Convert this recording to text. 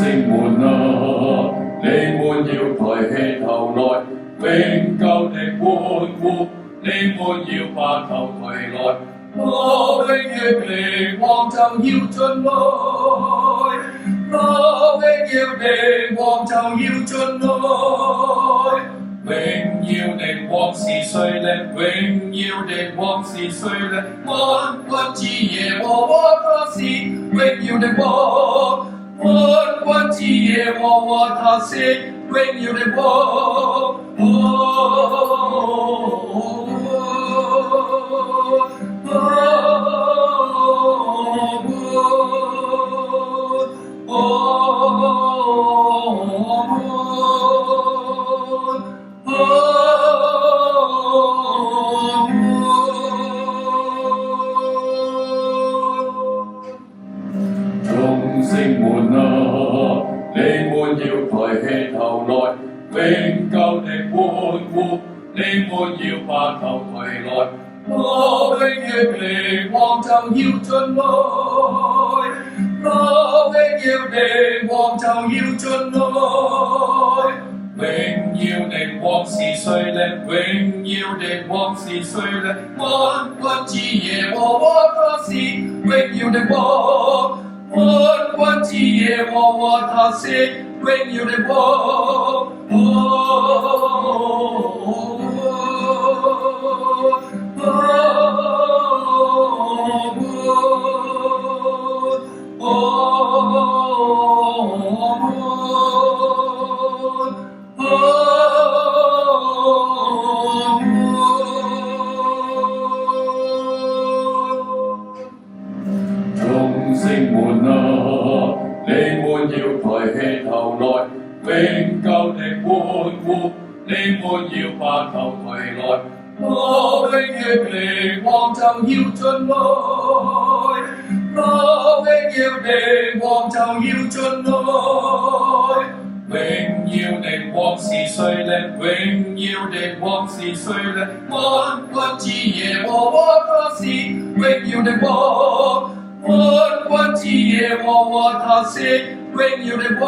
聖們啊，你們要抬起頭來，永久的歡呼，你們要把頭抬來，我永遠的王就要進來，我永遠的王就要進來。榮耀的王是誰呢？榮耀的王是誰呢？萬軍之耶和華他是榮耀的王，萬軍之耶和華他是榮耀的王。眾聖們啊，你們要抬起頭來，永久的歡呼，你們要把頭抬來，我永遠的王就要進來，我永遠的王就要進來。榮耀的王是誰呢？榮耀的王是誰呢？萬軍之耶和華他是榮耀的王，萬軍之耶和華他是榮耀的王。眾聖們啊，你們要抬起頭來，永久的歡呼，你們要把頭抬來，我永遠的王就要進來，我永遠的王就要進來。榮耀的王是誰呢？榮耀的王是誰呢？萬軍之耶和華他是榮耀的王，萬軍之耶和華他是榮耀的王。